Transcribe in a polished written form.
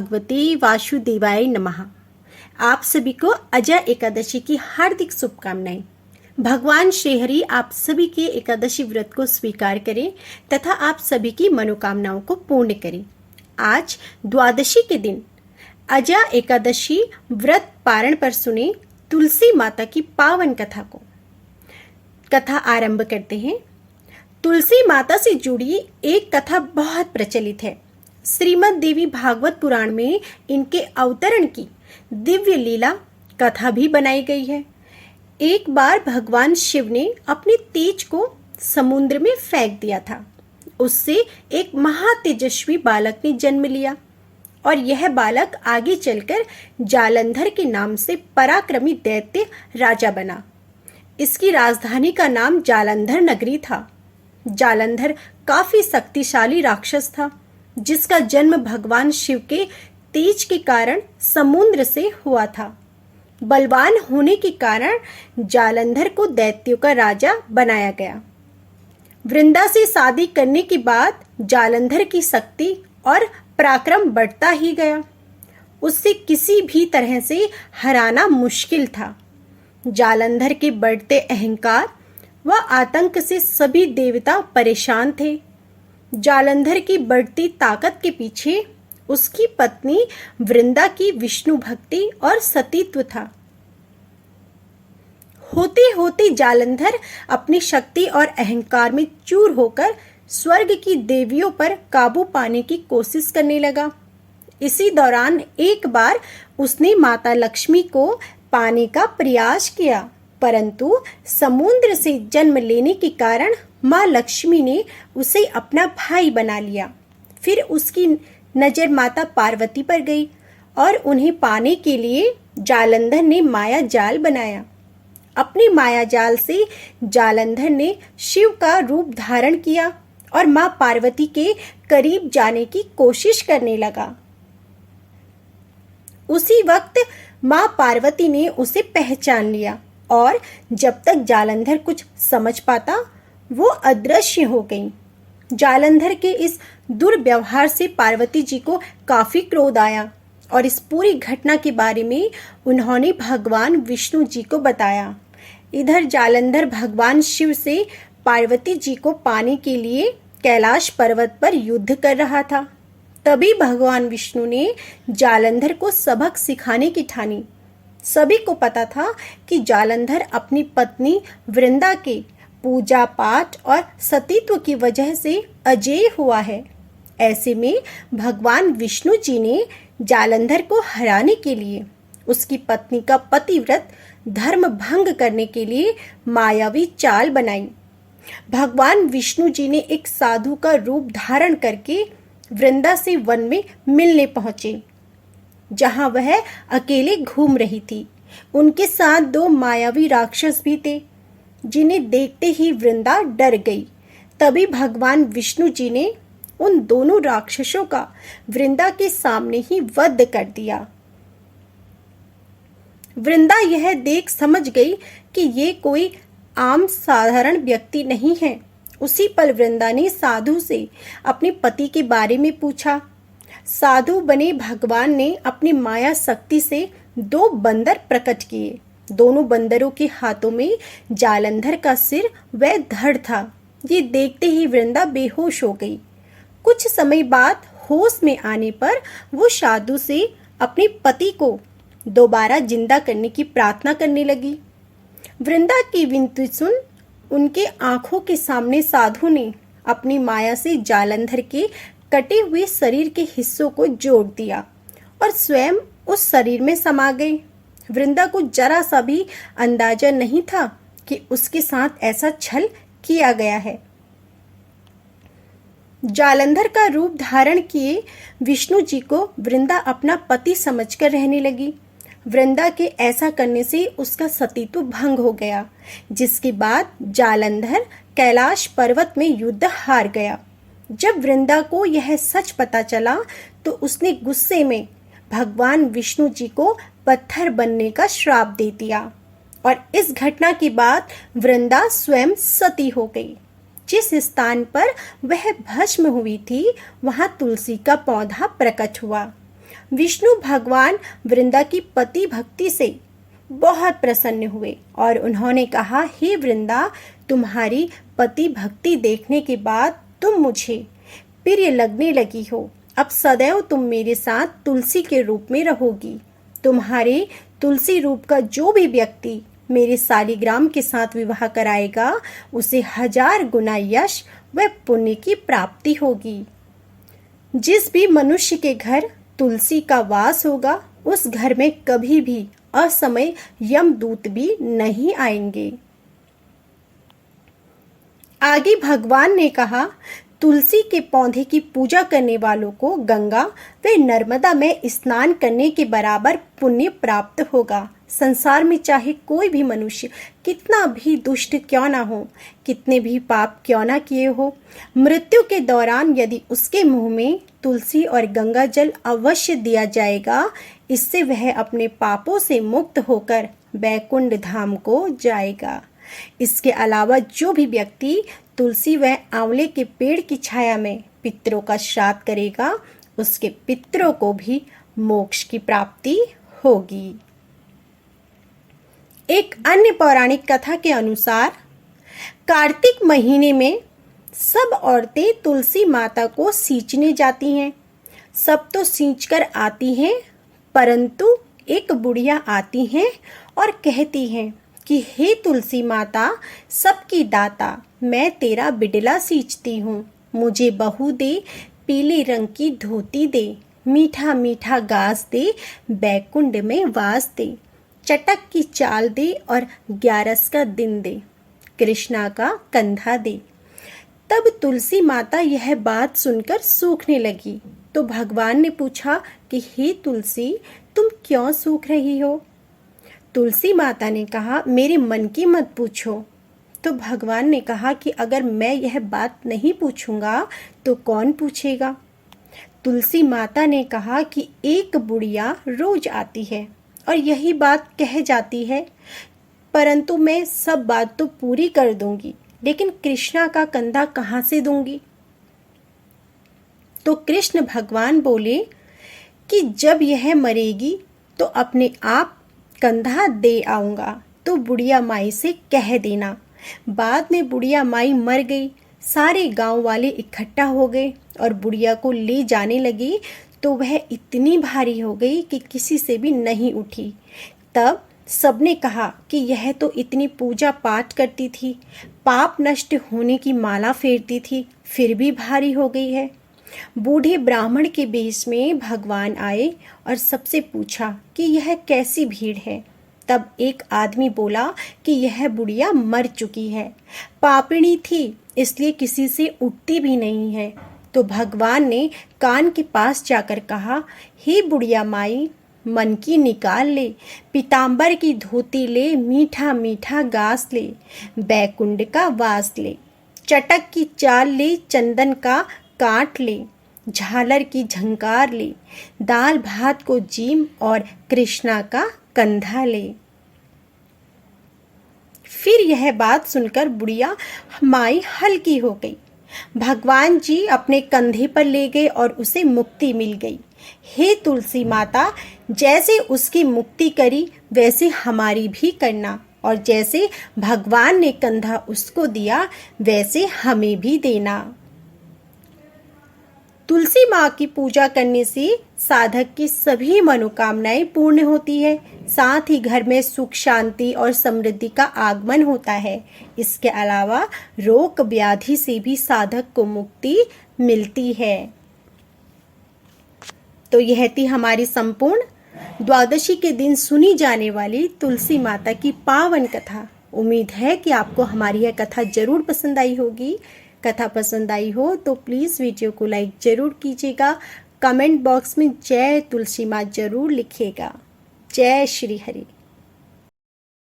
भगवते वासुदेवाय नमः। आप सभी को अजय एकादशी की हार्दिक शुभकामनाएं। भगवान श्रीहरि आप सभी के एकादशी व्रत को स्वीकार करें तथा आप सभी की मनोकामनाओं को पूर्ण करें। आज द्वादशी के दिन अजय एकादशी व्रत पारण पर सुने तुलसी माता की पावन कथा को। कथा आरंभ करते हैं। तुलसी माता से जुड़ी एक कथा बहुत प्रचलित है। श्रीमद् देवी भागवत पुराण में इनके अवतरण की दिव्य लीला कथा भी बनाई गई है। एक बार भगवान शिव ने अपने तेज को समुद्र में फेंक दिया था। उससे एक महातेजस्वी बालक ने जन्म लिया और यह बालक आगे चलकर जालंधर के नाम से पराक्रमी दैत्य राजा बना। इसकी राजधानी का नाम जालंधर नगरी था। जालंधर काफी शक्तिशाली राक्षस था, जिसका जन्म भगवान शिव के तेज के कारण समुद्र से हुआ था। बलवान होने के कारण जालंधर को दैत्यों का राजा बनाया गया। वृंदा से शादी करने के बाद जालंधर की शक्ति और पराक्रम बढ़ता ही गया। उससे किसी भी तरह से हराना मुश्किल था। जालंधर के बढ़ते अहंकार व आतंक से सभी देवता परेशान थे। जालंधर की बढ़ती ताकत के पीछे उसकी पत्नी वृंदा की विष्णु भक्ति और सतीत्व था। होते होते जालंधर अपनी शक्ति और अहंकार में चूर होकर स्वर्ग की देवियों पर काबू पाने की कोशिश करने लगा। इसी दौरान एक बार उसने माता लक्ष्मी को पाने का प्रयास किया, परंतु समुद्र से जन्म लेने के कारण माँ लक्ष्मी ने उसे अपना भाई बना लिया। फिर उसकी नजर माता पार्वती पर गई और उन्हें पाने के लिए जालंधर ने माया जाल बनाया। अपने माया जाल से जालंधर ने शिव का रूप धारण किया और माँ पार्वती के करीब जाने की कोशिश करने लगा। उसी वक्त माँ पार्वती ने उसे पहचान लिया और जब तक जालंधर कुछ समझ पाता वो अदृश्य हो गई। जालंधर के इस दुर्व्यवहार से पार्वती जी को काफी क्रोध आया और इस पूरी घटना के बारे में उन्होंने भगवान विष्णु जी को बताया। इधर जालंधर भगवान शिव से पार्वती जी को पाने के लिए कैलाश पर्वत पर युद्ध कर रहा था। तभी भगवान विष्णु ने जालंधर को सबक सिखाने की ठानी। सभी को पता था कि जालंधर अपनी पत्नी वृंदा के पूजा पाठ और सतीत्व की वजह से अजेय हुआ है। ऐसे में भगवान विष्णु जी ने जालंधर को हराने के लिए उसकी पत्नी का पतिव्रत धर्म भंग करने के लिए मायावी चाल बनाई। भगवान विष्णु जी ने एक साधु का रूप धारण करके वृंदा से वन में मिलने पहुंचे, जहां वह अकेले घूम रही थी। उनके साथ दो मायावी राक्षस भी थे, जिन्हें देखते ही वृंदा डर गई। तभी भगवान विष्णु जी ने उन दोनों राक्षसों का वृंदा के सामने ही वध कर दिया। वृंदा यह देख समझ गई कि ये कोई आम साधारण व्यक्ति नहीं है। उसी पल वृंदा ने साधु से अपने पति के बारे में पूछा। साधु बने भगवान ने अपनी माया शक्ति से दो बंदर प्रकट किए। दोनों बंदरों के हाथों में जालंधर का सिर व धड़ था। ये देखते ही वृंदा बेहोश हो गई। कुछ समय बाद होश में आने पर वो साधु से अपने पति को दोबारा जिंदा करने की प्रार्थना करने लगी। वृंदा की विनती सुन उनके आंखों के सामने साधु ने अपनी माया से जालंधर के कटे हुए शरीर के हिस्सों को जोड़ दिया और स्वयं उस शरीर में समा गए। वृंदा को जरा सा भी अंदाजा नहीं था कि उसके साथ ऐसा छल किया गया है। जालंधर का रूप धारण किए विष्णु जी को वृंदा अपना पति समझकर रहने लगी। वृंदा के ऐसा करने से उसका सतीत्व भंग हो गया, जिसके बाद जालंधर कैलाश पर्वत में युद्ध हार गया। जब वृंदा को यह सच पता चला तो उसने गुस्से में भगवान विष्णु जी को पत्थर बनने का श्राप दे दिया और इस घटना के बाद वृंदा स्वयं सती हो गई। जिस स्थान पर वह भस्म हुई थी वहां तुलसी का पौधा प्रकट हुआ। विष्णु भगवान वृंदा की पति भक्ति से बहुत प्रसन्न हुए और उन्होंने कहा, हे वृंदा, तुम्हारी पति भक्ति देखने के बाद तुम मुझे प्रिय लगने लगी हो। अब सदैव तुम मेरे साथ तुलसी के रूप में रहोगी। तुम्हारे तुलसी रूप का जो भी व्यक्ति मेरे शालिग्राम के साथ विवाह कराएगा, उसे 1000 गुना यश व पुण्य की प्राप्ति होगी। जिस भी मनुष्य के घर तुलसी का वास होगा, उस घर में कभी भी असमय यमदूत भी नहीं आएंगे। आगे भगवान ने कहा, तुलसी के पौधे की पूजा करने वालों को गंगा व नर्मदा में स्नान करने के बराबर पुण्य प्राप्त होगा। संसार में चाहे कोई भी मनुष्य कितना भी दुष्ट क्यों ना हो, कितने भी पाप क्यों ना किए हो, मृत्यु के दौरान यदि उसके मुंह में तुलसी और गंगा जल अवश्य दिया जाएगा, इससे वह अपने पापों से मुक्त होकर बैकुंठ धाम को जाएगा। इसके अलावा जो भी व्यक्ति तुलसी व आंवले के पेड़ की छाया में पितरों का श्राद्ध करेगा, उसके पितरों को भी मोक्ष की प्राप्ति होगी। एक अन्य पौराणिक कथा के अनुसार कार्तिक महीने में सब औरतें तुलसी माता को सींचने जाती हैं। सब तो सींच कर आती हैं, परंतु एक बुढ़िया आती हैं और कहती हैं कि हे तुलसी माता, सबकी दाता, मैं तेरा बिडला सींचती हूँ। मुझे बहू दे, पीले रंग की धोती दे, मीठा मीठा घास दे, बैकुंठ में वास दे, चटक की चाल दे और 11 का दिन दे, कृष्णा का कंधा दे। तब तुलसी माता यह बात सुनकर सूखने लगी। तो भगवान ने पूछा कि हे तुलसी, तुम क्यों सूख रही हो? तुलसी माता ने कहा, मेरे मन की मत पूछो। तो भगवान ने कहा कि अगर मैं यह बात नहीं पूछूंगा तो कौन पूछेगा? तुलसी माता ने कहा कि एक बुढ़िया रोज आती है और यही बात कह जाती है, परंतु मैं सब बात तो पूरी कर दूंगी, लेकिन कृष्णा का कंधा कहाँ से दूंगी? तो कृष्ण भगवान बोले कि जब यह मरेगी तो अपने आप कंधा दे आऊंगा, तो बुढ़िया माई से कह देना। बाद में बुढ़िया माई मर गई। सारे गांव वाले इकट्ठा हो गए और बुढ़िया को ले जाने लगी, तो वह इतनी भारी हो गई कि किसी से भी नहीं उठी। तब सबने कहा कि यह तो इतनी पूजा पाठ करती थी, पाप नष्ट होने की माला फेरती थी, फिर भी भारी हो गई है। बूढ़े ब्राह्मण के वेश में भगवान आए और सबसे पूछा कि यह कैसी भीड़ है। तब एक आदमी बोला कि यह बुढ़िया मर चुकी है, पापिणी थी, इसलिए किसी से उठती भी नहीं है। तो भगवान ने कान के पास जाकर कहा, हे बुढ़िया माई, मन की निकाल ले, पीताम्बर की धोती ले, मीठा मीठा घास ले, बैकुंठ का वास ले, चटक की चाल ले, चंदन का काट ले, झालर की झंकार ले, दाल भात को जीम और कृष्णा का कंधा ले। फिर यह बात सुनकर बुढ़िया माई हल्की हो गई। भगवान जी अपने कंधे पर ले गए और उसे मुक्ति मिल गई। हे तुलसी माता, जैसे उसकी मुक्ति करी वैसे हमारी भी करना, और जैसे भगवान ने कंधा उसको दिया वैसे हमें भी देना। तुलसी माँ की पूजा करने से साधक की सभी मनोकामनाएं पूर्ण होती है, साथ ही घर में सुख शांति और समृद्धि का आगमन होता है। इसके अलावा रोग व्याधि से भी साधक को मुक्ति मिलती है। तो यह थी हमारी संपूर्ण द्वादशी के दिन सुनी जाने वाली तुलसी माता की पावन कथा। उम्मीद है कि आपको हमारी यह कथा जरूर पसंद आई होगी। कथा पसंद आई हो तो प्लीज़ वीडियो को लाइक ज़रूर कीजिएगा। कमेंट बॉक्स में जय तुलसी माँ जरूर लिखिएगा। जय श्री हरि।